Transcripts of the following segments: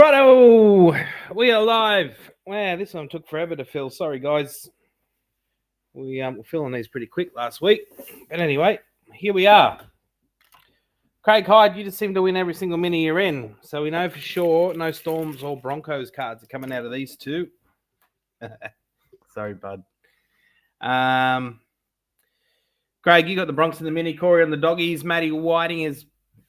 Righto, we are live. Wow, this one took forever to fill. Sorry, guys. We were filling these pretty quick last week. But anyway, here we are. Craig Hyde, you just seem to win every single mini you're in. So we know for sure no Storms or Broncos cards are coming out of these two. Sorry, bud. Craig, you got the Bronx in the mini. Corey on the doggies. Matty Whiting is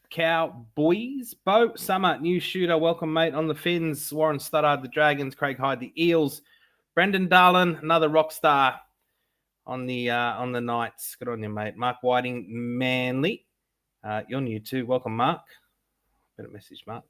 Cowboys. Bo Summer, new shooter. Welcome, mate. On the Finns. Warren Studdard, the Dragons. Craig Hyde, the Eels. Brendan Darlin, another rock star on the Knights. Good on you, mate. Mark Whiting, Manly. You're new too. Welcome, Mark. Better message Mark.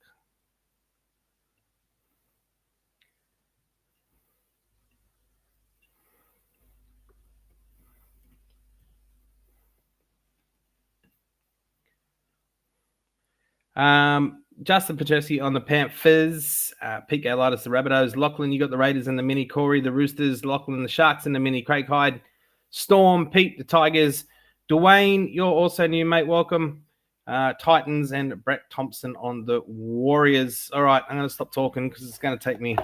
Justin Pacheski on the Panthers. Pete Galitis, the Rabbitohs. Lachlan, you got the Raiders in the mini. Corey, the Roosters. Lachlan, the Sharks in the mini. Craig Hyde, Storm. Pete, the Tigers. Dwayne, you're also new, mate. Welcome. Titans and Brett Thompson on the Warriors. All right, I'm going to stop talking because it's going to take me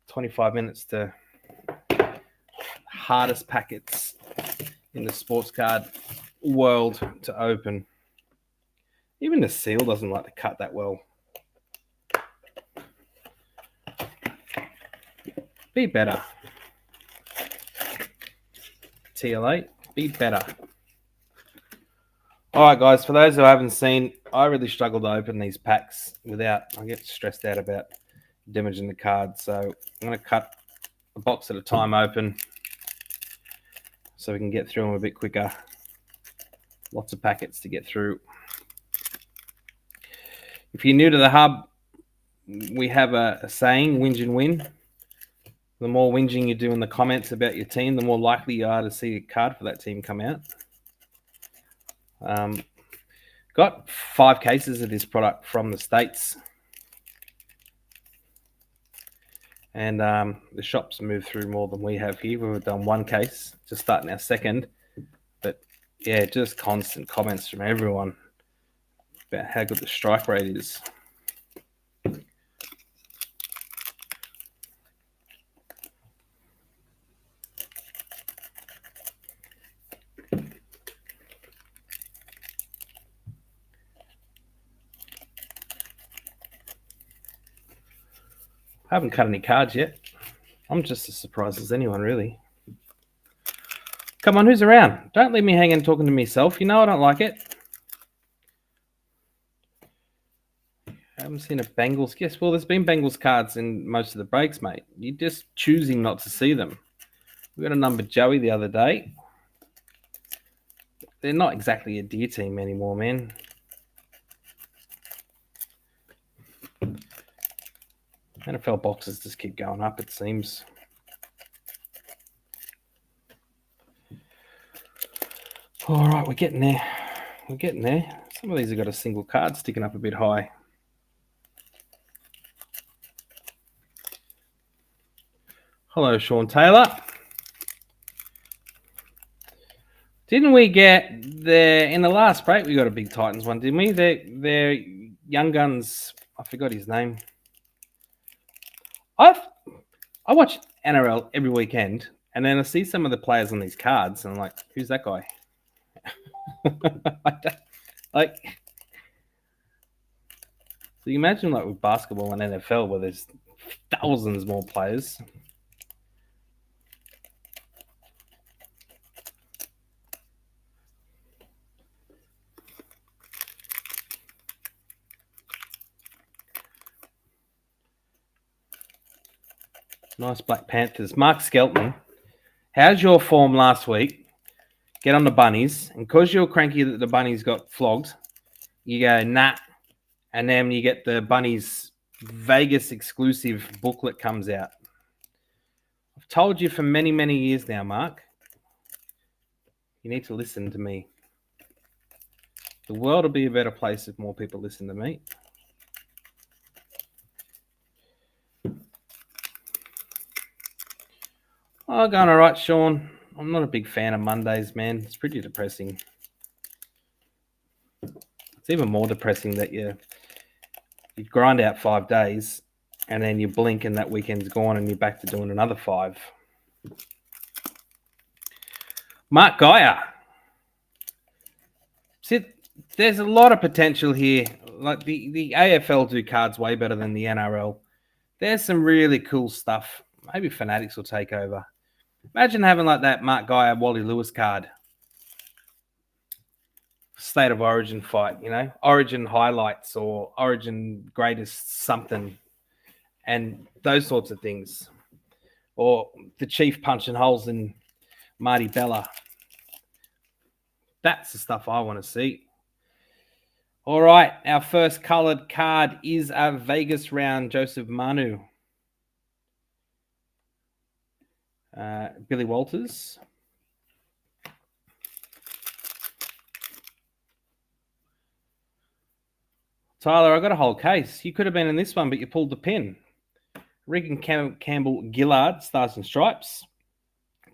25 minutes to hardest packets in the sports card world to open. Even the seal doesn't like to cut that well. Be better. TL8, be better. All right, guys, for those who haven't seen, I really struggle to open these packs I get stressed out about damaging the cards. So I'm going to cut a box at a time open so we can get through them a bit quicker. Lots of packets to get through. If you're new to the hub, we have a saying, whinge and win. The more whinging you do in the comments about your team, the more likely you are to see a card for that team come out. Got 5 cases of this product from the States. And the shops move through more than we have here. We've done 1 case, just starting our second. But yeah, just constant comments from everyone about how good the strike rate is. I haven't cut any cards yet. I'm just as surprised as anyone, really. Come on, who's around? Don't leave me hanging talking to myself. You know I don't like it. I haven't seen a Bengals. Yes, well, there's been Bengals cards in most of the breaks, mate. You're just choosing not to see them. We got a number Joey the other day. They're not exactly a deer team anymore, man. NFL boxes just keep going up, it seems. All right, we're getting there. We're getting there. Some of these have got a single card sticking up a bit high. Hello, Sean Taylor. Didn't we get in the last break? We got a big Titans one, didn't we? Their young guns. I forgot his name. I watch NRL every weekend, and then I see some of the players on these cards, and I'm like, who's that guy? So you imagine like with basketball and NFL where there's thousands more players. Nice Black Panthers. Mark Skelton, how's your form last week? Get on the bunnies. And because you're cranky that the bunnies got flogged, you go, nah. And then you get the bunnies Vegas exclusive booklet comes out. I've told you for many, many years now, Mark. You need to listen to me. The world will be a better place if more people listen to me. Oh, going all right, Sean. I'm not a big fan of Mondays, man. It's pretty depressing. It's even more depressing that you're You grind out 5 days, and then you blink and that weekend's gone and you're back to doing another 5. Mark Geyer. See, there's a lot of potential here. Like the AFL do cards way better than the NRL. There's some really cool stuff. Maybe Fanatics will take over. Imagine having like that Mark Geyer, Wally Lewis card. State of Origin fight, Origin highlights or Origin greatest something, and those sorts of things. Or the Chief punching holes in Marty Bella. That's the stuff I want to see. All right, our first coloured card is a Vegas round, Joseph Manu. Billy Walters. Tyler, I got a whole case. You could have been in this one, but you pulled the pin. Regan Campbell Gillard, Stars and Stripes.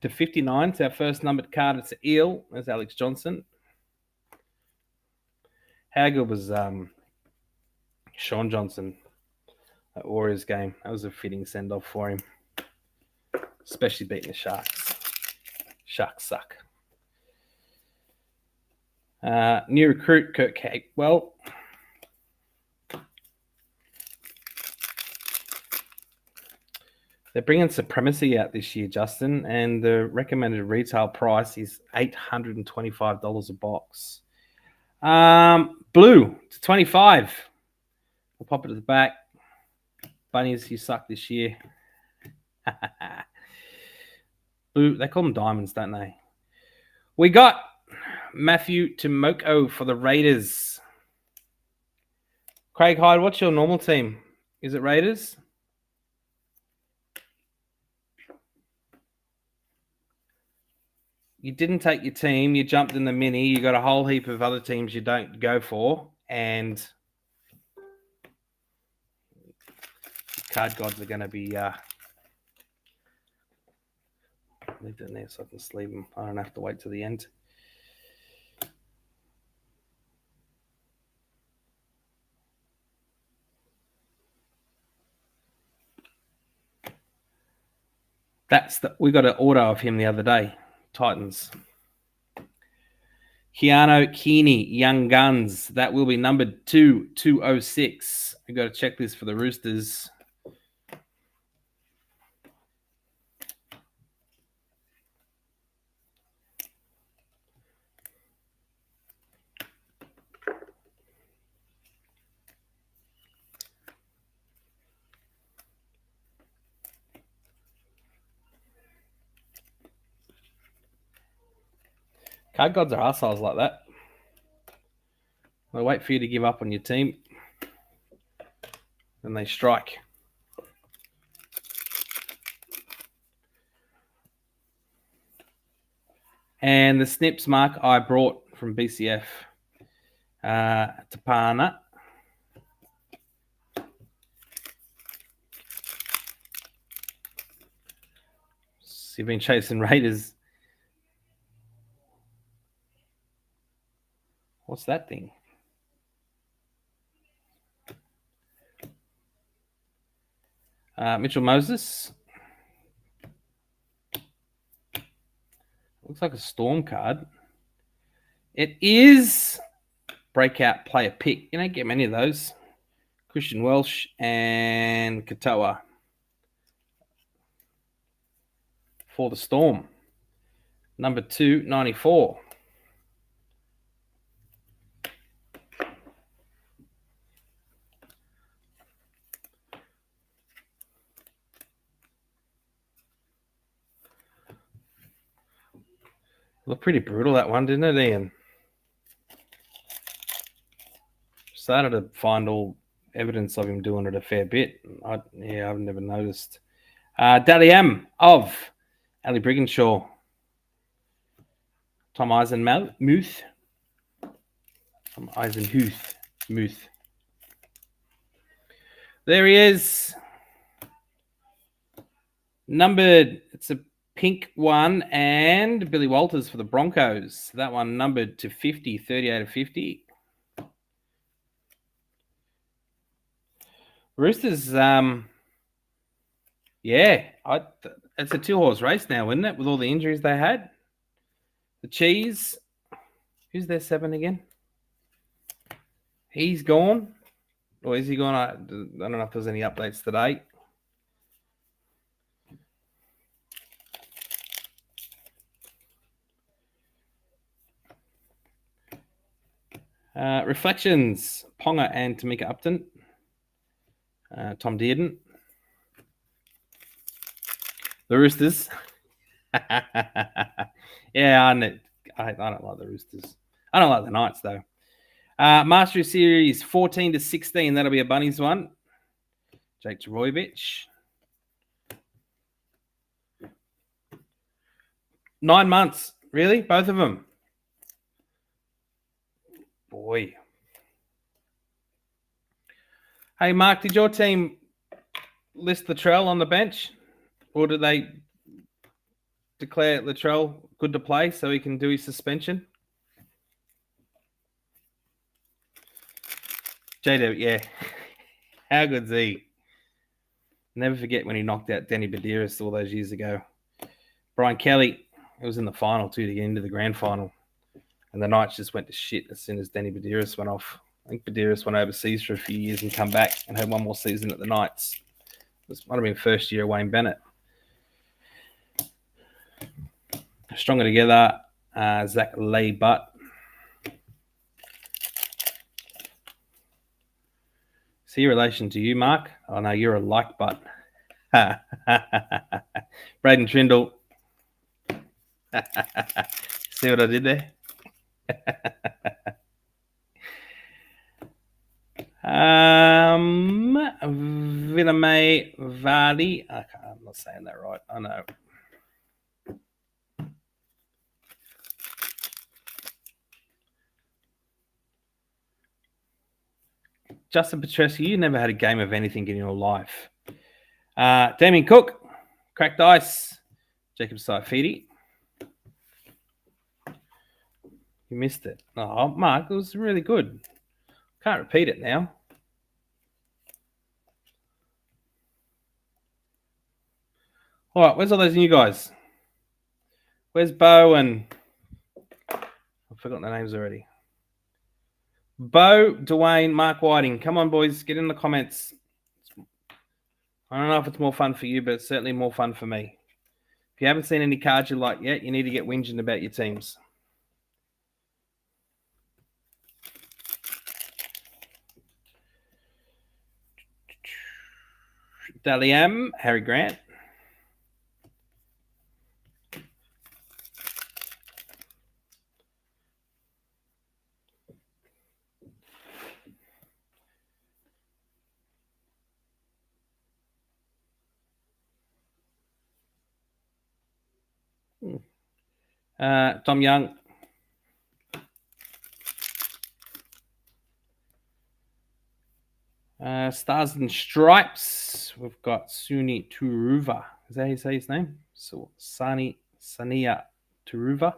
To 59, it's our first numbered card. It's an Eel. There's Alex Johnson. How good was Sean Johnson at Warriors game? That was a fitting send-off for him. Especially beating the Sharks. Sharks suck. New recruit, Kurt Capewell. They're bringing Supremacy out this year, Justin, and the recommended retail price is $825 a box. Blue to 25. We'll pop it at the back. Bunnies, you suck this year. Blue, they call them diamonds, don't they? We got Matthew Tomoko for the Raiders. Craig Hyde, what's your normal team? Is it Raiders? You didn't take your team. You jumped in the mini. You got a whole heap of other teams you don't go for. And card gods are going to be... leave it in there so I can sleeve them. I don't have to wait till the end. We got an order of him the other day. Titans. Keanu Keeney, Young Guns. That will be numbered 2/206. We got a checklist for the Roosters. Card gods are arseholes like that. They wait for you to give up on your team. Then they strike. And the snips mark I brought from BCF. Tapana. So you've been chasing Raiders. What's that thing? Mitchell Moses. Looks like a Storm card. It is breakout player pick. You don't get many of those. Christian Welsh and Katoa for the Storm. Number 294. Looked pretty brutal, that one, didn't it, Ian? Started to find all evidence of him doing it a fair bit. I've never noticed. Dally M of Ali Brigginshaw. Tom Eisenmuth. Tom Eisenmuth. There he is. Numbered. It's a pink one, and Billy Walters for the Broncos. That one numbered to 50, 38 of 50. Roosters, it's a 2-horse race now, isn't it? With all the injuries they had. The Cheese, who's their 7 again? He's gone. Or is he gone? I don't know if there's any updates today. Reflections, Ponga and Tamika Upton. Tom Dearden. The Roosters. Yeah, I don't like the Roosters. I don't like the Knights, though. Mastery Series 14 to 16. That'll be a Bunnies one. Jake Trbojevic. 9 months. Really? Both of them? Boy. Hey, Mark, did your team list Latrell on the bench? Or did they declare Latrell good to play so he can do his suspension? JW, yeah. How good's he? Never forget when he knocked out Danny Badiris all those years ago. Brian Kelly, it was in the final too to get into the grand final. And the Knights just went to shit as soon as Danny Badiris went off. I think Badiris went overseas for a few years and come back and had one more season at the Knights. This might have been first year of Wayne Bennett. Stronger together, Zach Lee Butt. See relation to you, Mark? Oh, no, you're a like butt. Braden Trindle. See what I did there? Vinamay Vardy. I'm not saying that right. I know. Justin Petrescu, you never had a game of anything in your life. Damien Cook, cracked ice. Jacob Saifidi. You missed it. Oh, Mark, it was really good. Can't repeat it now. All right, where's all those new guys? Where's Bo and... I've forgotten the names already. Bo, Dwayne, Mark Whiting. Come on, boys. Get in the comments. I don't know if it's more fun for you, but it's certainly more fun for me. If you haven't seen any cards you like yet, you need to get whinging about your teams. Daliam, Harry Grant. Tom Young. Stars and Stripes. We've got Suni Turuva. Is that how you say his name? So Sania Turuva.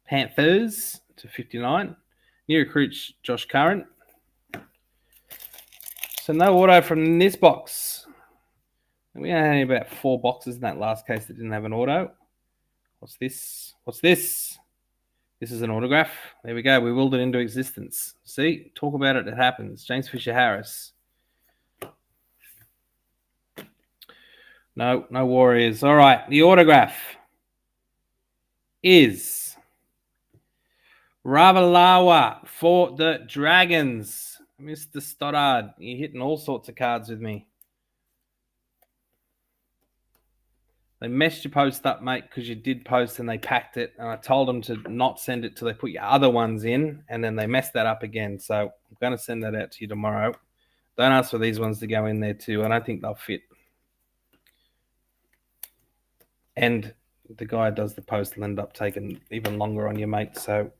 Panthers to 59. New recruits Josh Curran. So no auto from this box. We only had about 4 boxes in that last case that didn't have an auto. What's this? What's this? This is an autograph. There we go. We willed it into existence. See? Talk about it. It happens. James Fisher-Harris. No Warriors. All right. The autograph is Ravalawa for the Dragons. Mr. Stoddard, you're hitting all sorts of cards with me. They messed your post up, mate, because you did post and they packed it. And I told them to not send it till they put your other ones in. And then they messed that up again. So I'm going to send that out to you tomorrow. Don't ask for these ones to go in there too. I don't think they'll fit. And the guy who does the post will end up taking even longer on you, mate. So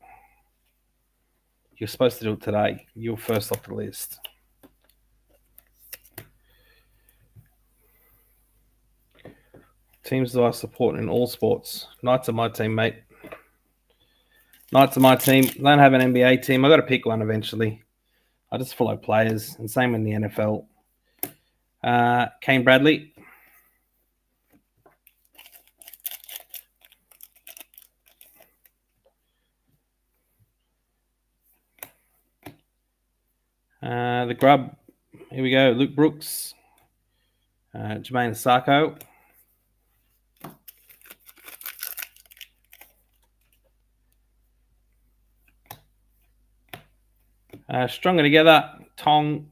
you're supposed to do it today. You're first off the list. Teams that I support in all sports. Knights are my team, mate. Knights are my team. I don't have an NBA team. I've got to pick one eventually. I just follow players. And same in the NFL. Kane Bradley. The grub. Here we go. Luke Brooks. Jermaine Asako. Stronger together. Tong.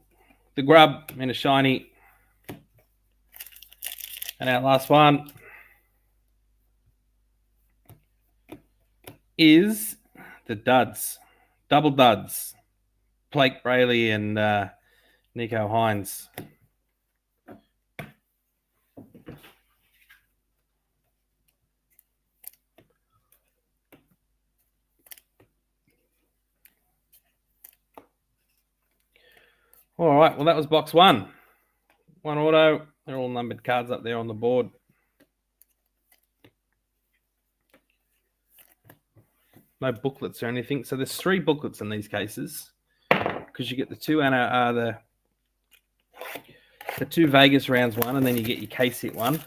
The grub in a shiny. And our last one is the duds. Double duds. Blake Brayley and Nico Hines. All right, well, that was box one. One auto. They're all numbered cards up there on the board. No booklets or anything. So there's 3 booklets in these cases because you get the 2 the 2 Vegas rounds one, and then you get your case hit one,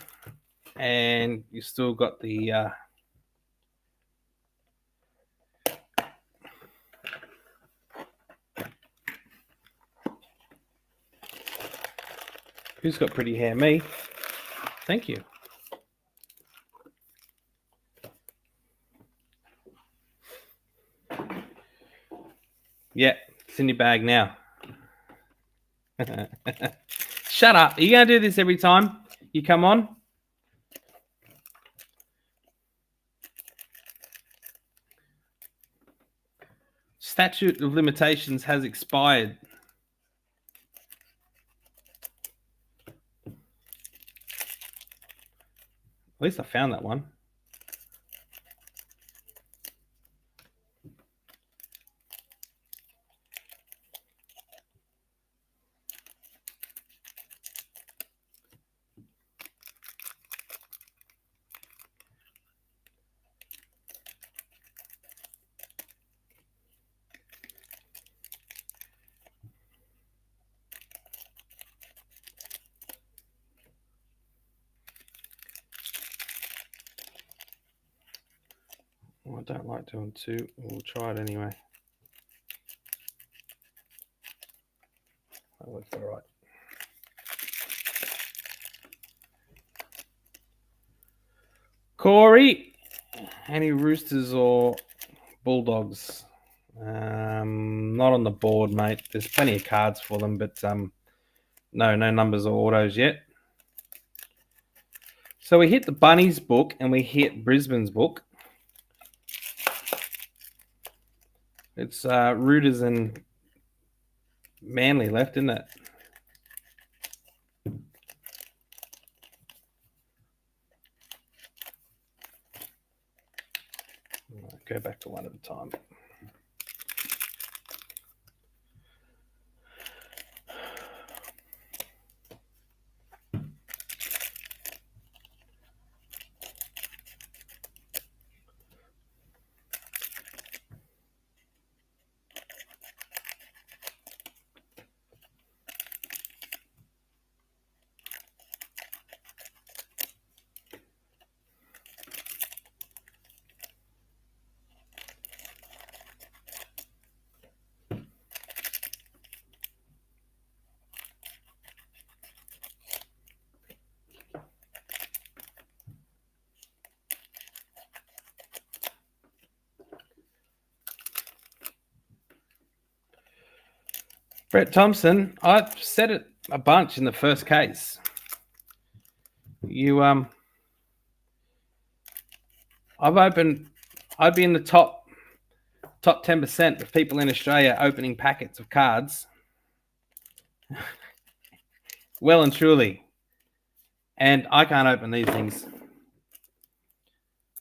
and you still got the who's got pretty hair? Me. Thank you. Yeah, it's in your bag now. Shut up. Are you going to do this every time you come on? Statute of limitations has expired. At least I found that one. I don't like doing 2. We'll try it anyway. That looks all right. Corey, any Roosters or Bulldogs? Not on the board, mate. There's plenty of cards for them, but no numbers or autos yet. So we hit the Bunnies book and we hit Brisbane's book. It's Rooters and Manly left, isn't it? Go back to one at a time. Brett Thompson, I've said it a bunch in the first case. I'd be in the top 10% of people in Australia opening packets of cards. Well and truly. And I can't open these things.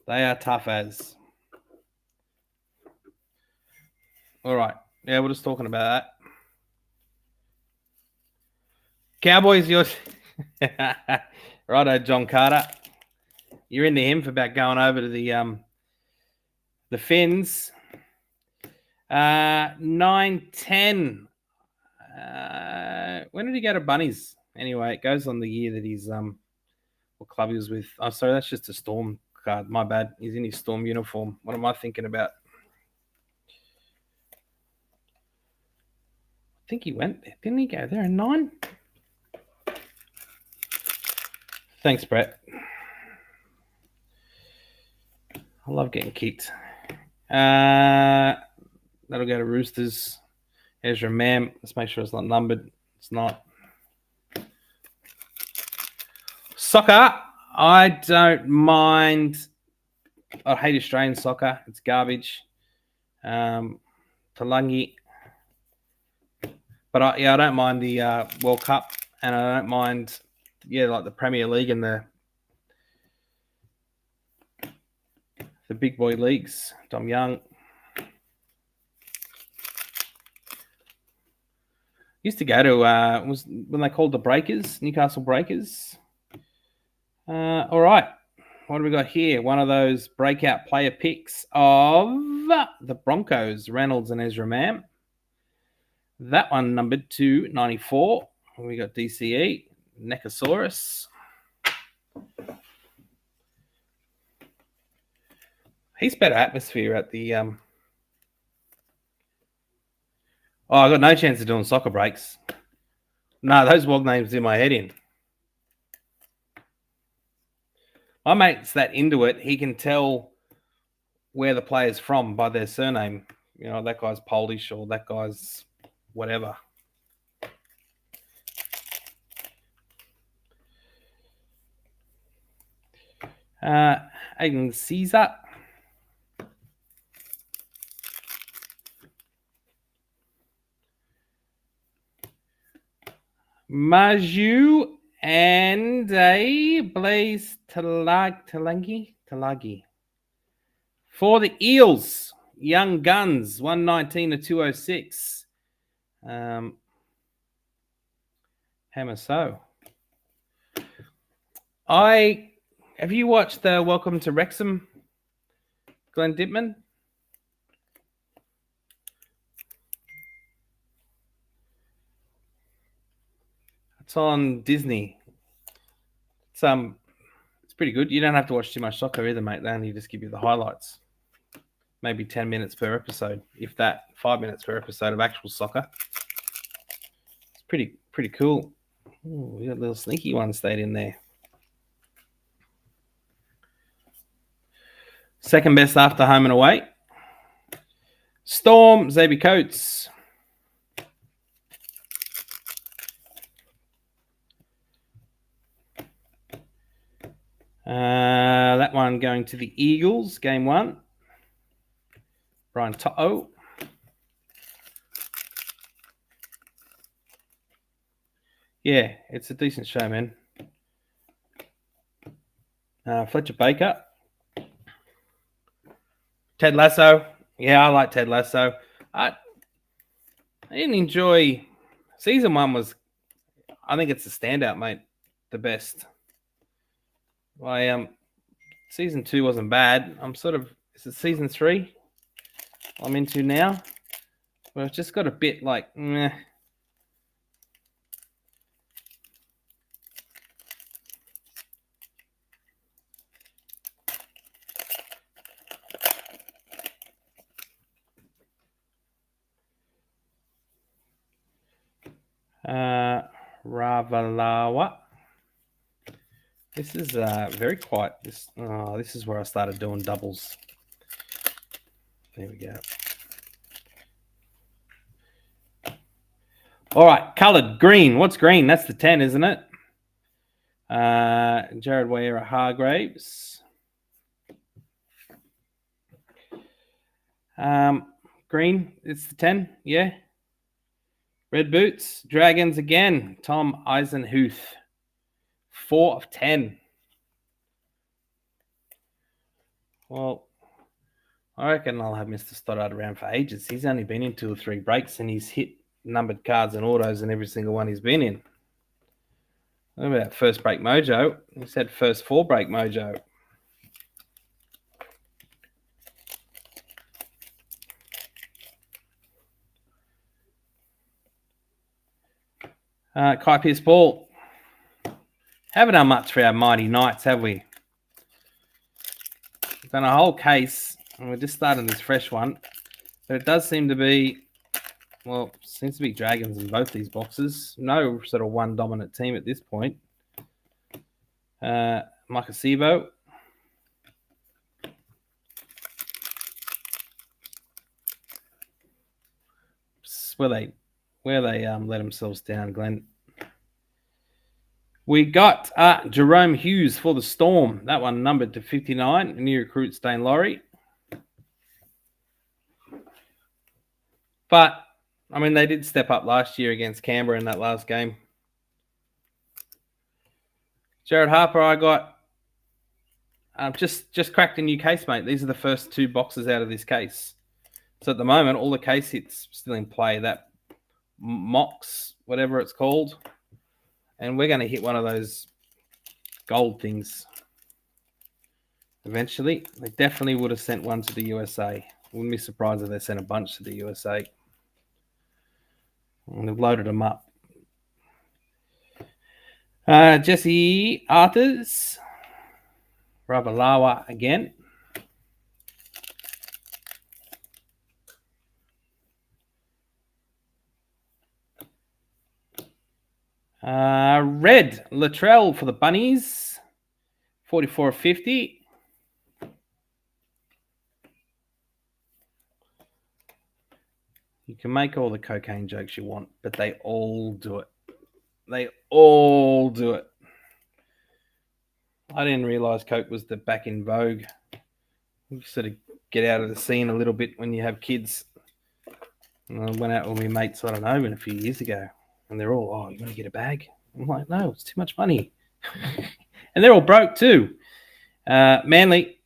They are tough as. All right. Yeah, we're just talking about that. Cowboys, yours. Righto, John Carter. You're into him for about going over to the Finns. 9-10. When did he go to Bunnies? Anyway, it goes on the year that he's what club he was with. Oh, sorry, that's just a Storm card. My bad. He's in his Storm uniform. What am I thinking about? I think he went there. Didn't he go there in 9? Thanks, Brett. I love getting kicked. That'll go to Roosters. Ezra Mam. Let's make sure it's not numbered. It's not. Soccer. I don't mind. I hate Australian soccer. It's garbage. Talangi. But I don't mind the World Cup, and I don't mind, like the Premier League and the big boy leagues. Dom Young. Used to go to was when they called the Breakers, Newcastle Breakers. All right, what do we got here? One of those breakout player picks of the Broncos, Reynolds and Ezra Mam. That one numbered to 94. We got DCE, Necosaurus. He's better atmosphere at the. I got no chance of doing soccer breaks. No, those WOG names do my head in. My mate's that into it. He can tell where the player's from by their surname. You know, that guy's Polish or that guy's whatever. Aiden Caesar. Maju and a Blaze Talagi. For the Eels, Young Guns, 119 to 206. Hammer so. Have you watched the Welcome to Wrexham, Glenn Dittman? It's on Disney. It's pretty good. You don't have to watch too much soccer either, mate. They only just give you the highlights. Maybe 10 minutes per episode, if that. 5 minutes per episode of actual soccer. It's pretty cool. Ooh, we got a little sneaky one stayed in there. Second best after home and away. Storm, Xavier Coates. That one going to the Eagles, game 1. Brian To'o. Yeah, it's a decent show, man. Fletcher Baker. Ted Lasso. Yeah, I like Ted Lasso. I didn't enjoy... Season 1 was... I think it's the standout, mate. The best. Season 2 wasn't bad. Is it season 3 I'm into now? But it's just got a bit like, meh. Ravalawa. This is very quiet. This is where I started doing doubles. There we go. All right, coloured green. What's green? That's the 10, isn't it? Jared Ware Hargraves. Green. It's the 10. Yeah. Red boots. Dragons again. Tom Eisenhuth. 4 of 10. Well, I reckon I'll have Mr. Stoddard around for ages. He's only been in 2 or 3 breaks and he's hit numbered cards and autos in every single one he's been in. Look at that first break mojo. He said first 4 break mojo. Kai Pierce Ball. Haven't done much for our mighty Knights, have we? We've done a whole case, and we're just starting this fresh one. But it does seem to be, well, seems to be Dragons in both these boxes. No sort of one dominant team at this point. Makasivo. Where they let themselves down, Glenn. We got Jerome Hughes for the Storm. That one numbered to 59. New recruit Dane Laurie. But, I mean, they did step up last year against Canberra in that last game. Jared Harper, I got just cracked a new case, mate. These are the first 2 boxes out of this case. So at the moment, all the case hits still in play. That Mox, whatever it's called. And we're going to hit one of those gold things eventually. They definitely would have sent one to the USA. Wouldn't be surprised if they sent a bunch to the USA. And they've loaded them up. Jesse Arthurs. Ravalawa again. Red Latrell for the Bunnies. 44 of 50. You can make all the cocaine jokes you want, but they all do it. They all do it. I didn't realize coke was back in vogue. You sort of get out of the scene a little bit when you have kids. I went out with my mates, I don't know, a few years ago. And they're all, oh, you want to get a bag? I'm like, no, it's too much money. And they're all broke too. Manly.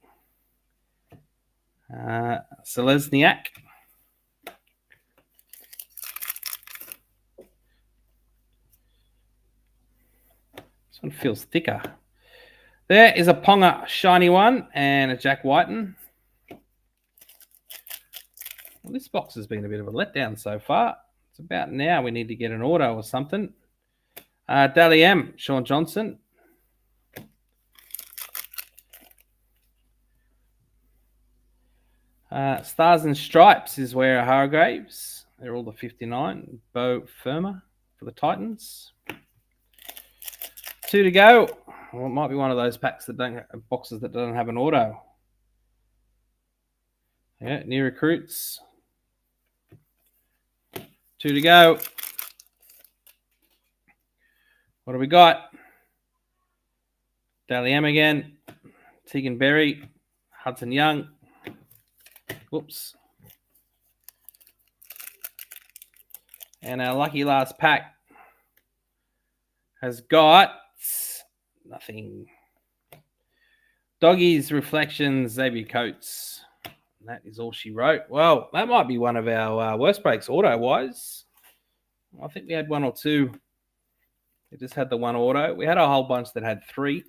Selesniak. This one feels thicker. There is a Ponga shiny one and a Jack Whiten. Well, this box has been a bit of a letdown so far. It's about now we need to get an auto or something. Dally M, Sean Johnson. Stars and Stripes is where Hargraves. They're all the 59. Bo Firma for the Titans. 2 to go. Well, it might be one of those packs that boxes that don't have an auto. Yeah, new recruits. 2 to go. What do we got? Dally M again. Tegan Berry. Hudson Young. Whoops. And our lucky last pack has got nothing. Doggies, Reflections, Xavier Coates. That is all she wrote. Well, that might be one of our worst breaks auto-wise. I think we had 1 or 2. We just had the 1 auto. We had a whole bunch that had 3.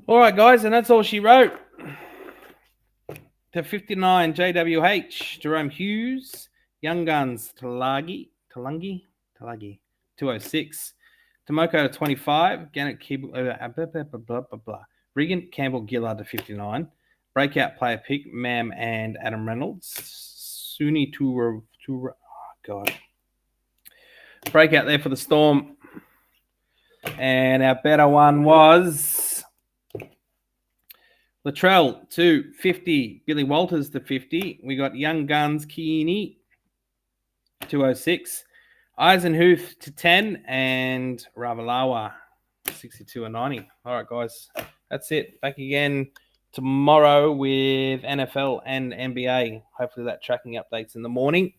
All right, guys, and that's all she wrote. To 59, JWH, Jerome Hughes, Young Guns, Talagi, 206. Tomoko to 25, Gannett Regan Campbell Gillard to 59. Breakout player pick, Mam and Adam Reynolds. Suni Tura, oh God. Breakout there for the Storm. And our better one was Latrell to 50, Billy Walters to 50. We got Young Guns, Keeney, 206. Eisenhuth to 10 and Ravalawa, 62 and 90. All right, guys, that's it. Back again tomorrow with NFL and NBA. Hopefully that tracking updates in the morning.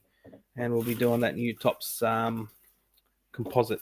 And we'll be doing that new Tops composite.